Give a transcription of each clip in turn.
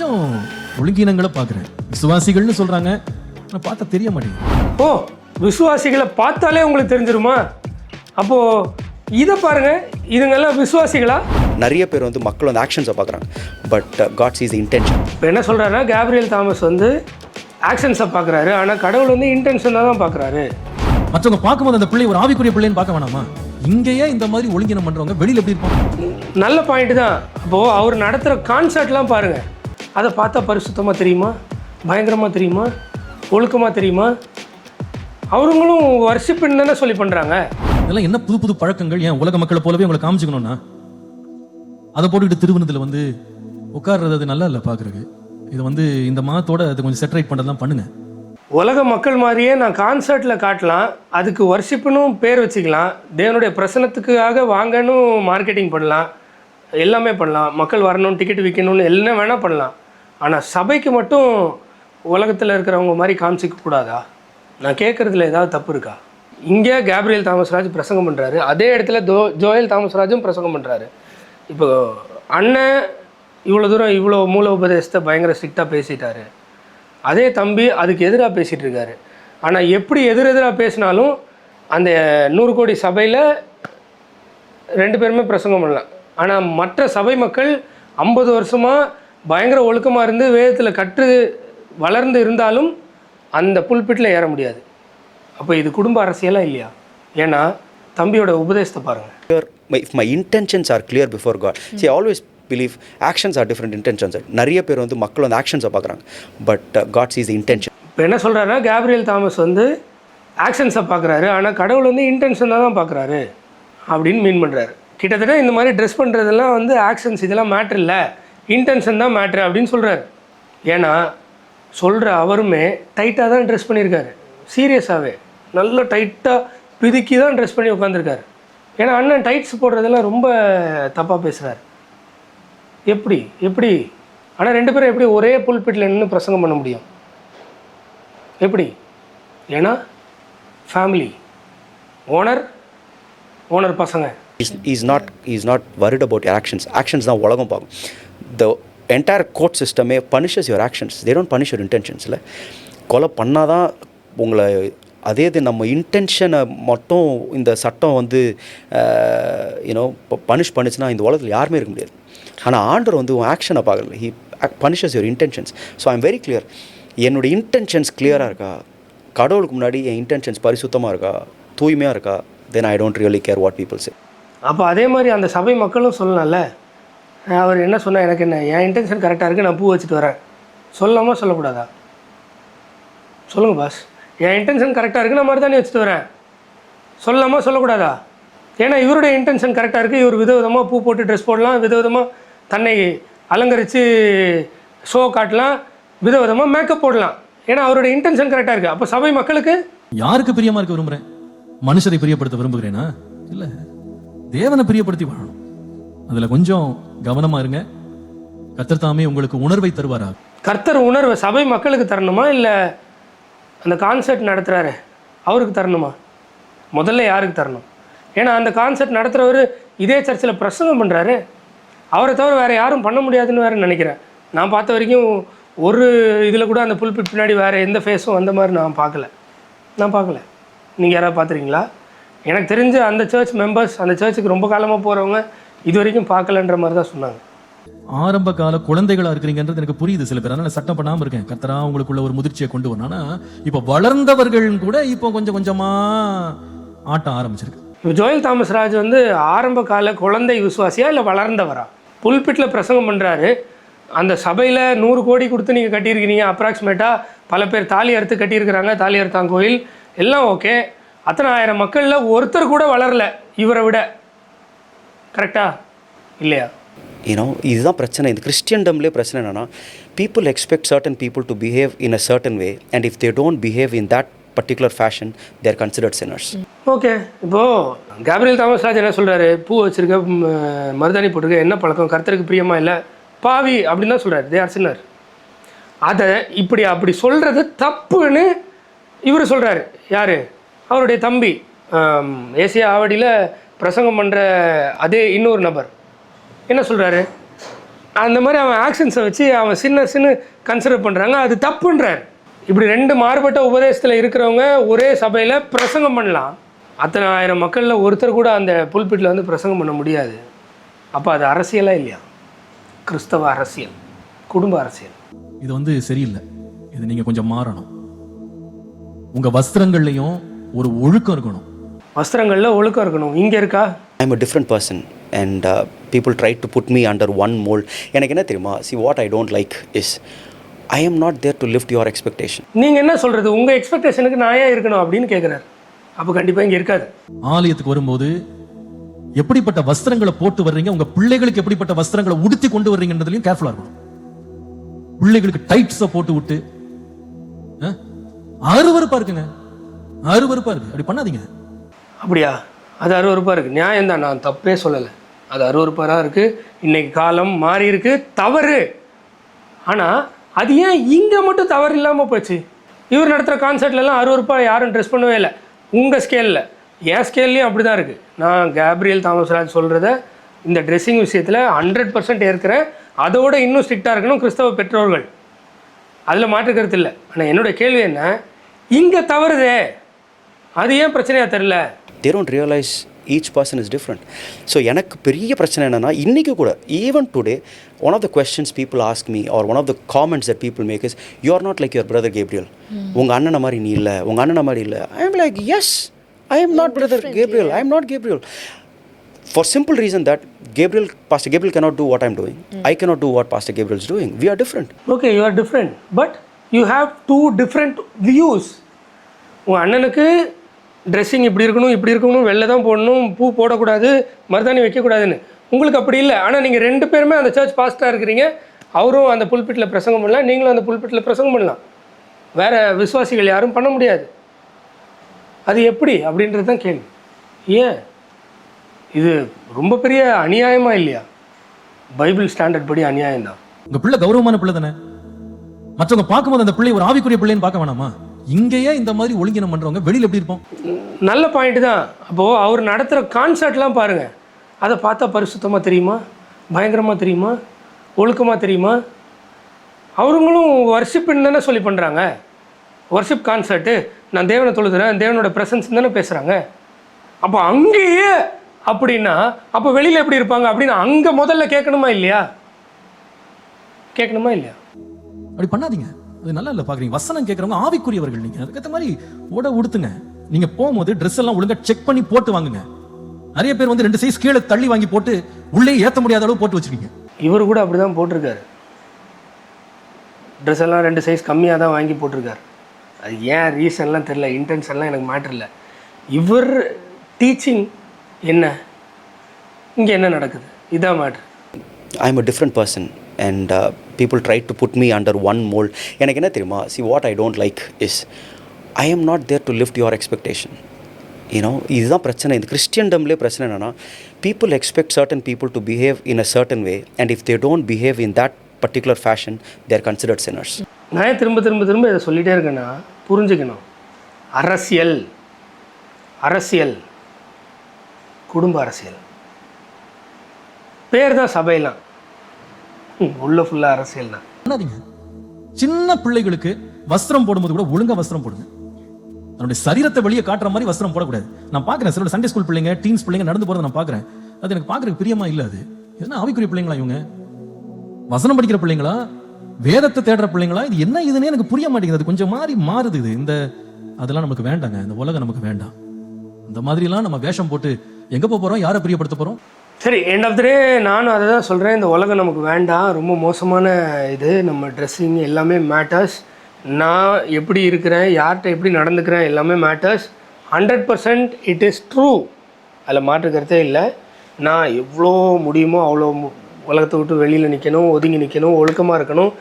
கொஞ்சம் ஒழுங்கீனங்களை பார்க்குறேன். விசுவாசிகள்னு சொல்கிறாங்க, ஆனால் பார்த்தா தெரிய மாட்டேங்குது. ஓ, விசுவாசிகளை பார்த்தாலே உங்களுக்கு தெரிஞ்சிருமா? அப்போது இதை பாருங்கள், இதுங்கெல்லாம் விசுவாசிகளா? நிறைய பேர் வந்து மக்கள் வந்து ஆக்ஷன்ஸை பார்க்குறாங்க, but God sees the intention. இப்போ என்ன சொல்கிறாருன்னா, கேப்ரியல் தாமஸ் வந்து ஆக்ஷன்ஸை பார்க்குறாரு, ஆனால் கடவுள் வந்து இன்டென்ஷனாக தான் பார்க்குறாரு. மற்றவங்க பார்க்கும்போது அந்த பிள்ளை ஒரு ஆவிக்குரிய பிள்ளைன்னு பார்க்க வேணாமா? இங்கேயே இந்த மாதிரி ஒழுங்கினம் பண்ணுறவங்க வெளியில் எப்படி இருப்பாங்க? நல்ல பாயிண்ட் தான். அப்போது அவர் நடத்துகிற கான்சர்ட்லாம் பாருங்கள், அதை பார்த்தா பரிசுத்தமாக தெரியுமா, பயங்கரமாக தெரியுமா, ஒழுக்கமாக தெரியுமா? அவங்களும் வர்ஷிப்புன்னு தானே சொல்லி பண்ணுறாங்க. இதெல்லாம் என்ன புது புது பழக்கங்கள்? ஏன் உலக மக்களை போலவே உங்களை காமிச்சிக்கணும்னா அதை போட்டுக்கிட்டு திருவனத்தில் வந்து உட்கார்றது அது நல்லா இல்லை பார்க்குறதுக்கு. இது வந்து இந்த மாதத்தோட அது கொஞ்சம் செட்டரேட் பண்ணுறதுலாம் பண்ணுங்க. உலக மக்கள் மாதிரியே நான் கான்சர்ட்டில் காட்டலாம், அதுக்கு வர்ஷிப்புனும் பேர் வச்சுக்கலாம், தேவனுடைய பிரசனத்துக்காக வாங்கன்னு மார்க்கெட்டிங் பண்ணலாம், எல்லாமே பண்ணலாம், மக்கள் வரணும், டிக்கெட் விற்கணும்னு எல்லாம் வேணால் பண்ணலாம். ஆனால் சபைக்கு மட்டும் உலகத்தில் இருக்கிறவங்க மாதிரி காமிச்சிக்க கூடாதா? நான் கேட்குறதுல ஏதாவது தப்பு இருக்கா? இங்கே கேப்ரியல் தாமஸ்ராஜ் பிரசங்கம் பண்ணுறாரு, அதே இடத்துல ஜோயல் தாமஸ்ராஜும் பிரசங்கம் பண்ணுறாரு. இப்போ அண்ணன் இவ்வளோ தூரம் இவ்வளோ மூல உபதேசத்தை பயங்கர ஸ்ட்ரிக்டாக பேசிட்டாரு, அதே தம்பி அதுக்கு எதிராக பேசிகிட்டு இருக்காரு. ஆனால் எப்படி எதிராக பேசினாலும் அந்த 100 கோடி சபையில் 2 பேருமே பிரசங்கம் பண்ணலாம். ஆனால் மற்ற சபை மக்கள் 50 வருஷமாக பயங்கர ஒழுக்கமாக இருந்து வேதத்தில் கற்று வளர்ந்து இருந்தாலும் அந்த புல்பிட்டில் ஏற முடியாது. அப்போ இது குடும்ப அரசியலாக இல்லையா? ஏன்னா தம்பியோட உபதேசத்தை பாருங்கள். If my intentions are clear before God, see, I always believe actions are different, intentions are. நிறைய பேர் வந்து மக்கள் வந்து ஆக்ஷன்ஸை பார்க்குறாங்க, but God sees the intention. இப்போ என்ன சொல்கிறாருன்னா, கேப்ரியல் தாமஸ் வந்து ஆக்ஷன்ஸை பார்க்குறாரு, ஆனால் கடவுள் வந்து இன்டென்ஷனாக தான் பார்க்குறாரு அப்படின்னு மீன் பண்ணுறாரு. கிட்டத்தட்ட இந்த மாதிரி ட்ரெஸ் பண்ணுறதெல்லாம் வந்து ஆக்ஷன்ஸ் இதெல்லாம் மேட்ரு இல்லை, இன்டென்ஷன் தான் மேட்ரு அப்படின்னு சொல்கிறாரு. ஏன்னா சொல்கிற அவருமே டைட்டாக தான் ட்ரெஸ் பண்ணியிருக்காரு, சீரியஸாகவே நல்ல டைட்டாக பிதுக்கி தான் ட்ரெஸ் பண்ணி உட்காந்துருக்காரு. ஏன்னா அண்ணன் டைட்ஸ் போடுறதெல்லாம் ரொம்ப தப்பாக பேசுகிறாரு. எப்படி ஆனால் 2 பேரும் எப்படி ஒரே புல்பிட்டில் நின்று பிரசங்கம் பண்ண முடியும்? எப்படி? ஏன்னா ஃபேமிலி, ஓனர் பசங்க. He's not worried about your actions. Actions தான் உலகம் பார்க்கும். The entire court system punishes your actions. They don't punish your intentions. இல்லை, கொலை பண்ணாதான் உங்களை, அதே இது நம்ம இன்டென்ஷனை மட்டும் இந்த சட்டம் வந்து பனிஷ் பண்ணிச்சுன்னா இந்த உலகத்தில் யாருமே இருக்க முடியாது. ஆனால் ஆண்டவர் வந்து உன் ஆக்ஷனை பார்க்கல, he punishes your intentions. So I am very clear. என்னுடைய இன்டென்ஷன்ஸ் கிளியராக இருக்கா, கடவுளுக்கு முன்னாடி என் இன்டென்ஷன்ஸ் பரிசுத்தமாக இருக்கா, தூய்மையாக இருக்கா, then I don't really care what people say. அப்போ அதே மாதிரி அந்த சபை மக்களும் சொல்லலாம்ல, அவர் என்ன சொன்னால் எனக்கு என்ன, என் இன்டென்ஷன் கரெக்டாக இருக்குது, நான் பூ வச்சுட்டு வரேன், சொல்லாமல் சொல்லக்கூடாதா? சொல்லுங்கள் பாஸ், என் இன்டென்ஷன் கரெக்டாக இருக்குது, நான் மாதிரி தானே வச்சுட்டு வரேன், சொல்லாமல் சொல்லக்கூடாதா? ஏன்னா இவருடைய இன்டென்ஷன் கரெக்டாக இருக்குது, இவர் விதவிதமாக பூ போட்டு ட்ரெஸ் போடலாம், விதவிதமாக தன்னை அலங்கரித்து ஷோ காட்டலாம், விதவிதமாக மேக்கப் போடலாம். ஏன்னா அவருடைய இன்டென்ஷன் கரெக்டாக இருக்குது. அப்போ சபை மக்களுக்கு யாருக்கு பிரியமாக இருக்க விரும்புகிறேன்? மனுஷரை பிரியப்படுத்த விரும்புகிறேனா? இல்லை, தேவனை பிரியப்படுத்தி வாழணும். அதில் கொஞ்சம் கவனமாக இருங்க. கர்த்தர் தாமே உங்களுக்கு உணர்வை தருவாரா? கர்த்தர் உணர்வை சபை மக்களுக்கு தரணுமா, இல்லை அந்த கான்சர்ட் நடத்துகிறாரு அவருக்கு தரணுமா? முதல்ல யாருக்கு தரணும்? ஏன்னா அந்த கான்சர்ட் நடத்துகிறவர் இதே சர்ச்சில் பிரசங்கம் பண்ணுறாரு, அவரை தவிர வேறு யாரும் பண்ண முடியாதுன்னு வேறு நினைக்கிறேன். நான் பார்த்த வரைக்கும் ஒரு இதில் கூட அந்த புல்பிட் பின்னாடி வேறு எந்த ஃபேஸும் அந்த மாதிரி நான் பார்க்கல. நீங்கள் யாராவது பார்த்துருக்கீங்களா? எனக்கு தெரிஞ்ச அந்த சர்ச் மெம்பர்ஸ், அந்த சர்ச்சுக்கு ரொம்ப காலமாக போகிறவங்க இது வரைக்கும் பார்க்கலன்ற மாதிரி தான் சொன்னாங்க. ஆரம்ப கால குழந்தைகளாக இருக்கிறீங்கன்றது எனக்கு புரியுது. சில பேர் அதனால் சட்டம் பண்ணாமல் இருக்கேன். கர்த்தரா உங்களுக்குள்ள ஒரு முதிர்ச்சியை கொண்டு வரணும். ஆனால் இப்போ வளர்ந்தவர்கள் கூட இப்போ கொஞ்சம் கொஞ்சமாக ஆட்டம் ஆரம்பிச்சிருக்கு. இப்போ ஜோயல் தாமஸ்ராஜ் வந்து ஆரம்ப கால குழந்தை விசுவாசியா இல்லை வளர்ந்தவரா? புல்பிட்டில் பிரசங்கம் பண்ணுறாரு, அந்த சபையில் 100 கோடி கொடுத்து நீங்கள் கட்டியிருக்கிறீங்க, அப்ராக்சிமேட்டாக பல பேர் தாலி அறுத்து கட்டியிருக்கிறாங்க, தாலி அறுத்தான் கோயில் எல்லாம் ஓகே. அத்தனை ஆயிரம் மக்களில் ஒருத்தர் கூட வளரல இவரை விட. கரெக்டா இல்லையா? இதுதான் பிரச்சனை. இந்த கிறிஸ்டியன்டம்லேயே பிரச்சனை என்னென்னா, people expect certain people to behave in a certain way, and if they don't behave in that particular fashion, they're considered sinners. Okay, இப்போது கேப்ரியல் தாமஸ்ராஜ் என்ன சொல்கிறாரு? பூ வச்சுருக்க, மருதாணி போட்டிருக்க, என்ன பழக்கம், கர்த்தருக்கு பிரியமா இல்லை, பாவி அப்படின்னு தான் சொல்கிறார். They are sinner. அதை அப்படி சொல்கிறது தப்புன்னு இவர் சொல்கிறாரு. யார்? அவருடைய தம்பி ஏசியா ஆவடியில் பிரசங்கம் பண்ணுற அதே இன்னொரு நபர் என்ன சொல்கிறாரு? அந்த மாதிரி அவன் ஆக்ஷன்ஸை வச்சு அவன் சின்ன கன்சிடர் பண்ணுறாங்க, அது தப்புன்றார். இப்படி ரெண்டு மாறுபட்ட உபதேசத்தில் இருக்கிறவங்க ஒரே சபையில் பிரசங்கம் பண்ணலாம். அத்தனை ஆயிரம் மக்களில் ஒருத்தர் கூட அந்த புல்பிட்டில் வந்து பிரசங்கம் பண்ண முடியாது. அப்போ அது அரசியலாக இல்லையா? கிறிஸ்தவ அரசியல், குடும்ப அரசியல். இது வந்து சரியில்லை. இது நீங்கள் கொஞ்சம் மாறணும். உங்கள் வஸ்திரங்கள்லையும் ஒரு ஒழுக்கம் இருக்கணும். வஸ்திரங்களில் ஒழுக்கம் இருக்கணும். இங்கே இருக்கா? I'm a different person and people try to put me under one mold. எனக்கு என்ன தெரியுமா, see what I don't like is I am not there to lift your expectation. நீங்கள் என்ன சொல்கிறது? உங்கள் எக்ஸ்பெக்டேஷனுக்கு நான் ஏன் இருக்கணும் அப்படின்னு கேட்குறாரு. அப்போ கண்டிப்பாக இங்கே இருக்காது. ஆலயத்துக்கு வரும்போது எப்படிப்பட்ட வஸ்திரங்களை போட்டு வர்றீங்க, உங்க பிள்ளைகளுக்கு எப்படிப்பட்ட வஸ்திரங்களை உடுத்தி கொண்டு வர்றீங்கன்றதுலயும் கேர்ஃபுல்லா இருக்கணும். பிள்ளைகளுக்கு டைட்ஸை போட்டு விட்டு அருவருப்பா இருக்குங்க, அருவருப்பா இருக்கு. அப்படி பண்ணாதீங்க. அப்படியா? அது அருவருப்பாக இருக்குது. நியாயம் தான், நான் தப்பே சொல்லலை. அது அருவருப்பாக இருக்குது. இன்னைக்கு காலம் மாறி இருக்கு, தவறு. ஆனால் அது ஏன் இங்கே மட்டும் தவறு இல்லாமல் போச்சு? இவர் நடத்துகிற கான்சர்ட்லலாம் அருவருப்பாக யாரும் ட்ரெஸ் பண்ணவே இல்லை. உங்கள் ஸ்கேலில், என் ஸ்கேல்லையும் அப்படி தான் இருக்குது. நான் கேப்ரியல் தாமஸ்ராஜ் சொல்கிறத இந்த ட்ரெஸ்ஸிங் விஷயத்தில் 100% ஏற்கிறேன். அதோட இன்னும் ஸ்ட்ரிக்டாக இருக்கணும் கிறிஸ்தவ பெற்றோர்கள், அதில் மாற்றுக்கிறது இல்லை. ஆனால் என்னோடய கேள்வி என்ன, இங்கே தவறுதே, அது ஏன் பிரச்சனையாக தெரில? They don't realize each person is different. So எனக்கு பெரிய பிரச்சனை என்னன்னா, இன்றைக்கி கூட even today one of the questions people ask me or one of the comments that people make is you are not like your brother Gabriel. உங்கள் அண்ணனை மாதிரி நீ இல்லை, உங்கள் அண்ணனை மாதிரி இல்லை. I am like yes, I am not brother Gabriel. I am not Gabriel. For simple reason that Pastor Gabriel cannot do what I am doing. I cannot do what Pastor Gabriel is doing. We are different. Okay, you are different, but you have two different views. உங்கள் அண்ணனுக்கு dressing இப்படி இருக்கணும், வெளில தான் போடணும், பூ போடக்கூடாது, மருதாணி வைக்கக்கூடாதுன்னு. உங்களுக்கு அப்படி இல்லை. ஆனால் நீங்கள் ரெண்டு பேருமே அந்த சர்ச் பாஸ்டராக இருக்கிறீங்க. அவரும் அந்த புல்பிட்டில் பிரசங்கம் பண்ணலாம், நீங்களும் அந்த புல்பிட்டில் பிரசங்கம் பண்ணலாம். வேறு விசுவாசிகள் யாரும் பண்ண முடியாது. அது எப்படி அப்படின்றது தான் கேள்வி. ஏன் இது ரொம்ப பெரிய அநியாயமாக இல்லையா? பைபிள் ஸ்டாண்டர்ட் படி அநியாயம் தான். உங்கள் பிள்ளை கௌரவமான பிள்ளை தானே. மற்றவங்க பார்க்கும்போது அந்த பிள்ளை ஒரு ஆவிக்குரிய பிள்ளைன்னு பார்க்க வேணாமா? இங்கேயே இந்த மாதிரி ஒழுங்கினம் பண்றவங்க வெளியில் எப்படி இருப்போம்? நல்ல பாயிண்ட் தான். அப்போது அவர் நடத்துகிற கான்சர்ட்லாம் பாருங்கள், அதை பார்த்தா பரிசுத்தமாக தெரியுமா, பயங்கரமாக தெரியுமா, ஒழுக்கமாக தெரியுமா? அவங்களும் வர்ஷிப்னு தானே சொல்லி பண்ணுறாங்க. வர்ஷிப் கான்சர்ட்டு, நான் தேவனை தொழுதுறேன், தேவனோட ப்ரெசன்ஸ் தானே பேசுகிறாங்க. அப்போ அங்கேயே அப்படின்னா அப்போ வெளியில் எப்படி இருப்பாங்க அப்படின்னு அங்கே முதல்ல கேட்கணுமா இல்லையா? அப்படி பண்ணாதீங்க, அது நல்லா இல்லை. பார்க்குறீங்க, வசனம் கேட்குறவங்க ஆவிக்குரியவர்கள். நீங்கள் அதுக்கேற்ற மாதிரி உடுத்துங்க. நீங்கள் போகும்போது ட்ரெஸ் எல்லாம் ஒழுங்காக செக் பண்ணி போட்டு வாங்குங்க. நிறைய பேர் வந்து 2 சைஸ் கீழே தள்ளி வாங்கி போட்டு உள்ளே ஏற்ற முடியாத அளவு போட்டு வச்சுருக்கீங்க. இவர் கூட அப்படி தான் போட்டிருக்காரு. ட்ரெஸ் எல்லாம் 2 சைஸ் கம்மியாக தான் வாங்கி போட்டிருக்காரு. அது ஏன் ரீசன்லாம் தெரில, இன்டென்ஷன்லாம் எனக்கு மேட்டர் இல்லை. இவர் டீச்சிங் என்ன, இங்கே என்ன நடக்குது, இதான் matter. I am a different person and people try to put me under one mold. எனக்கு என்ன தெரியுமா, see what I don't like is I am not there to lift your expectation. இதுதான் பிரச்சனை. இந்த கிறிஸ்டியன்டம்லேயே பிரச்சனை என்னென்னா, people expect certain people to behave in a certain way and if they don't behave in that particular fashion they are considered sinners. நான் திரும்ப இதை சொல்லிகிட்டே இருக்கேன்னா புரிஞ்சுக்கணும். அரசியல் குடும்ப அரசியல் பேர் தான் சபையெல்லாம், உள்ள ஃபுல்லாக அரசியல் தான். பண்ணாதீங்க. சின்ன பிள்ளைகளுக்கு வஸ்திரம் போடும்போது கூட ஒழுங்கா வஸ்திரம் போடுங்க. தன்னுடைய சரீரத்தை வெளியே காட்டுற மாதிரி வஸ்திரம் போடக்கூடாது. நான் பார்க்குறேன் சில சண்டே ஸ்கூல் பிள்ளைங்க, டீன்ஸ் பிள்ளைங்க நடந்து போகிறத நான் பார்க்குறேன். அது எனக்கு பார்க்குறதுக்கு பிரியமா இல்லை. அது என்ன ஆவிக்குரிய பிள்ளைங்களா இவங்க? வசனம் படிக்கிற பிள்ளைங்களா, வேதத்தை தேடுற பிள்ளைங்களா? இது என்ன இதுன்னே எனக்கு புரிய மாட்டேங்குது. அது கொஞ்சம் மாறுது இது. அதெல்லாம் நமக்கு வேண்டாங்க. இந்த உலகம் நமக்கு வேண்டாம். இந்த மாதிரிலாம் நம்ம வேஷம் போட்டு எங்கே போகிறோம், யாரை பிரியப்படுத்த போகிறோம்? சரி, எண்ட் ஆஃப் த டே நானும் அதை தான் சொல்கிறேன். இந்த உலகம் நமக்கு வேண்டாம். ரொம்ப மோசமான இது. நம்ம ட்ரெஸ்ஸிங் எல்லாமே மேட்டர்ஸ். நான் எப்படி இருக்கிறேன், யார்கிட்ட எப்படி நடந்துக்கிறேன் எல்லாமே மேட்டர்ஸ். 100% it is true. அதில் மாற்றுக்கிறதே இல்லை. நான் எவ்வளோ முடியுமோ அவ்வளோ உலகத்தை விட்டு வெளியில் நிற்கணும், ஒதுங்கி நிற்கணும், ஒழுக்கமாக இருக்கணும்,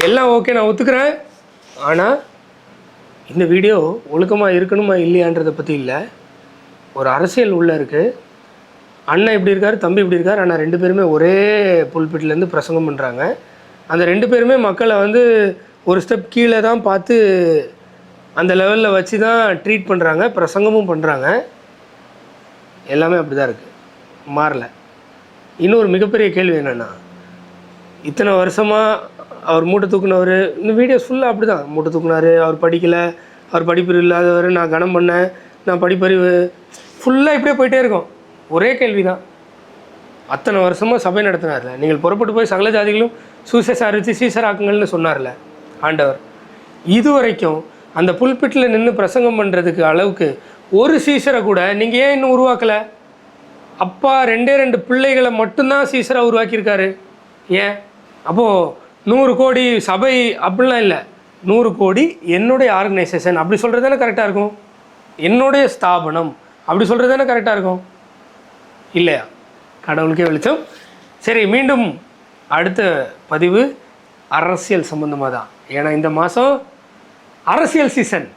எல்லாம் ஓகே, நான் ஒத்துக்கிறேன். ஆனால் இந்த வீடியோ ஒழுக்கமாக இருக்கணுமா இல்லையான்றதை பற்றி இல்லை. ஒரு அரசியல் உள்ளே இருக்குது. அண்ணன் இப்படி இருக்கார், தம்பி இப்படி இருக்கார். ஆனால் 2 பேருமே ஒரே புல்பிட்லேருந்து பிரசங்கம் பண்ணுறாங்க. அந்த 2 பேருமே மக்களை வந்து ஒரு ஸ்டெப் கீழே தான் பார்த்து அந்த லெவலில் வச்சு தான் ட்ரீட் பண்ணுறாங்க, பிரசங்கமும் பண்ணுறாங்க. எல்லாமே அப்படி தான் இருக்குது, மாறலை. இன்னொரு மிகப்பெரிய கேள்வி என்னென்னா, இத்தனை வருஷமாக அவர் மூட்டை தூக்குனவர், இந்த வீடியோஸ் ஃபுல்லாக அப்படி தான். மூட்டை தூக்குனார், அவர் படிக்கலை, அவர் படிப்பறிவு இல்லாதவர், நான் கனம் பண்ணேன், நான் படிப்பறிவு, ஃபுல்லாக இப்படியே போயிட்டே இருக்கும். ஒரே கேள்வி தான், அத்தனை வருஷமாக சபை நடத்தினார்ல, நீங்கள் புறப்பட்டு போய் சகல ஜாதிகளும் சுவிசேஷ அறிவித்து சீசராக்குங்கள்னு சொன்னார்ல ஆண்டவர். இது வரைக்கும் அந்த புல்பிட்டில் நின்று பிரசங்கம் பண்ணுறதுக்கு அளவுக்கு ஒரு சீசரை கூட நீங்கள் ஏன் இன்னும் உருவாக்கலை? அப்பா 2 பிள்ளைகளை மட்டும்தான் சீசராக உருவாக்கியிருக்காரு. ஏன்? அப்போது 100 கோடி சபை அப்படிலாம் இல்லை, 100 கோடி என்னுடைய ஆர்கனைசேஷன் அப்படி சொல்கிறது தானே கரெக்டாக இருக்கும். என்னுடைய ஸ்தாபனம் அப்படி சொல்கிறது தானே கரெக்டாக இருக்கும் இல்லையா? கடவுளுக்கே வெளிச்சம். சரி, மீண்டும் அடுத்த பதிவு அரசியல் சம்மந்தமாக தான். ஏன்னா இந்த மாதம் அரசியல் சீசன்.